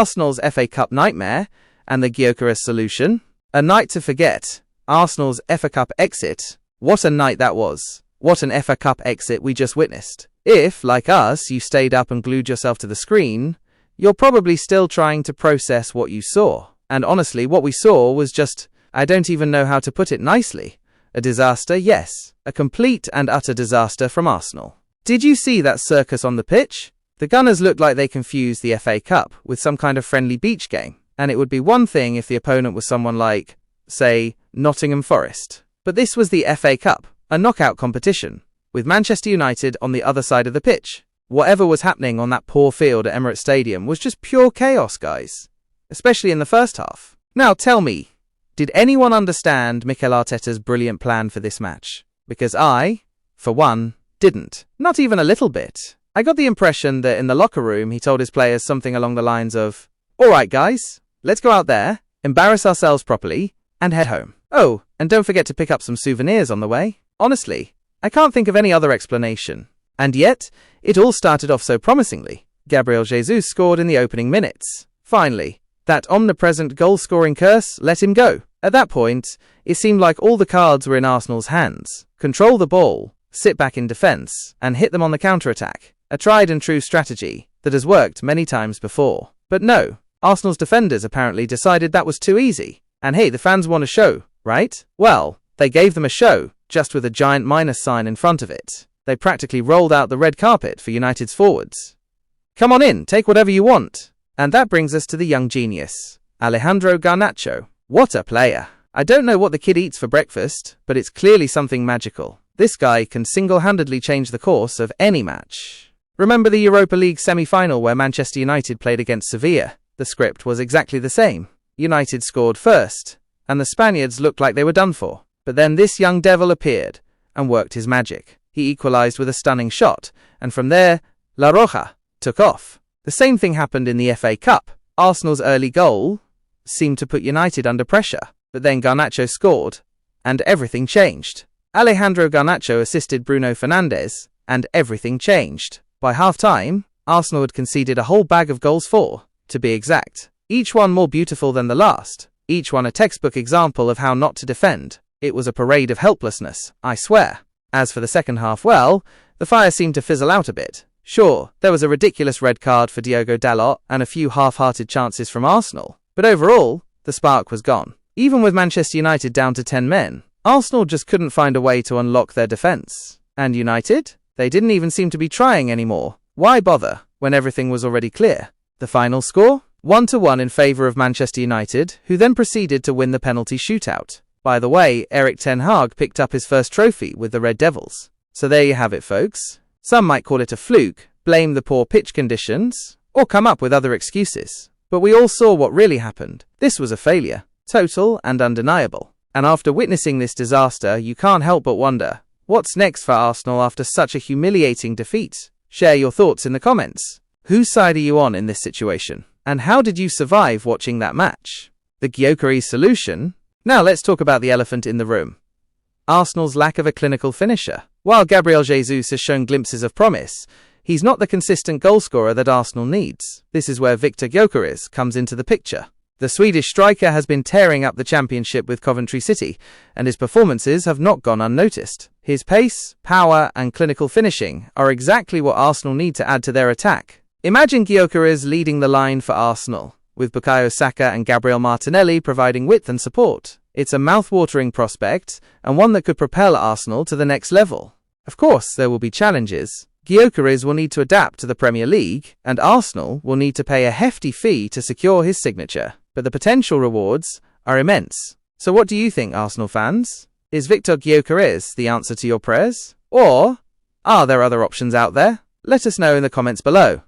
Arsenal's FA Cup nightmare and the GYÖKERES solution. A night to forget. Arsenal's FA Cup exit. What a night that was. What an FA Cup exit we just witnessed. If, like us, you stayed up and glued yourself to the screen, you're probably still trying to process what you saw. And honestly, what we saw was just, I don't even know how to put it nicely. A disaster, yes. A complete and utter disaster from Arsenal. Did you see that circus on the pitch? The Gunners looked like they confused the FA Cup with some kind of friendly beach game. And it would be one thing if the opponent was someone like, say, Nottingham Forest. But this was the FA Cup, a knockout competition, with Manchester United on the other side of the pitch. Whatever was happening on that poor field at Emirates Stadium was just pure chaos, guys. Especially in the first half. Now tell me, did anyone understand Mikel Arteta's brilliant plan for this match? Because I, for one, didn't. Not even a little bit. I got the impression that in the locker room he told his players something along the lines of, "Alright guys, let's go out there, embarrass ourselves properly, and head home. Oh, and don't forget to pick up some souvenirs on the way." Honestly, I can't think of any other explanation. And yet, it all started off so promisingly. Gabriel Jesus scored in the opening minutes. Finally, that omnipresent goal-scoring curse let him go. At that point, it seemed like all the cards were in Arsenal's hands. Control the ball, sit back in defence, and hit them on the counter-attack. A tried-and-true strategy that has worked many times before. But no, Arsenal's defenders apparently decided that was too easy. And hey, the fans want a show, right? Well, they gave them a show, just with a giant minus sign in front of it. They practically rolled out the red carpet for United's forwards. Come on in, take whatever you want. And that brings us to the young genius, Alejandro Garnacho. What a player. I don't know what the kid eats for breakfast, but it's clearly something magical. This guy can single-handedly change the course of any match. Remember the Europa League semi-final where Manchester United played against Sevilla? The script was exactly the same. United scored first, and the Spaniards looked like they were done for. But then this young devil appeared and worked his magic. He equalised with a stunning shot, and from there, La Roja took off. The same thing happened in the FA Cup. Arsenal's early goal seemed to put United under pressure, but then Garnacho scored, and everything changed. Alejandro Garnacho assisted Bruno Fernandes, and everything changed. By half-time, Arsenal had conceded a whole bag of goals, 4, to be exact. Each one more beautiful than the last. Each one a textbook example of how not to defend. It was a parade of helplessness, I swear. As for the second half, well, the fire seemed to fizzle out a bit. Sure, there was a ridiculous red card for Diogo Dalot and a few half-hearted chances from Arsenal. But overall, the spark was gone. Even with Manchester United down to 10 men, Arsenal just couldn't find a way to unlock their defence. And United? They didn't even seem to be trying anymore. Why bother, when everything was already clear? The final score? 1-1 in favour of Manchester United, who then proceeded to win the penalty shootout. By the way, Erik ten Hag picked up his first trophy with the Red Devils. So there you have it, folks. Some might call it a fluke, blame the poor pitch conditions, or come up with other excuses. But we all saw what really happened. This was a failure, total and undeniable. And after witnessing this disaster, you can't help but wonder, what's next for Arsenal after such a humiliating defeat? Share your thoughts in the comments. Whose side are you on in this situation? And how did you survive watching that match? The Gyokeres solution? Now let's talk about the elephant in the room. Arsenal's lack of a clinical finisher. While Gabriel Jesus has shown glimpses of promise, he's not the consistent goalscorer that Arsenal needs. This is where Viktor Gyokeres comes into the picture. The Swedish striker has been tearing up the championship with Coventry City, and his performances have not gone unnoticed. His pace, power, and clinical finishing are exactly what Arsenal need to add to their attack. Imagine Gyokeres leading the line for Arsenal, with Bukayo Saka and Gabriel Martinelli providing width and support. It's a mouth-watering prospect, and one that could propel Arsenal to the next level. Of course, there will be challenges. Gyokeres will need to adapt to the Premier League, and Arsenal will need to pay a hefty fee to secure his signature. But the potential rewards are immense. So what do you think, Arsenal fans? Is Viktor Gyokeres the answer to your prayers? Or are there other options out there? Let us know in the comments below.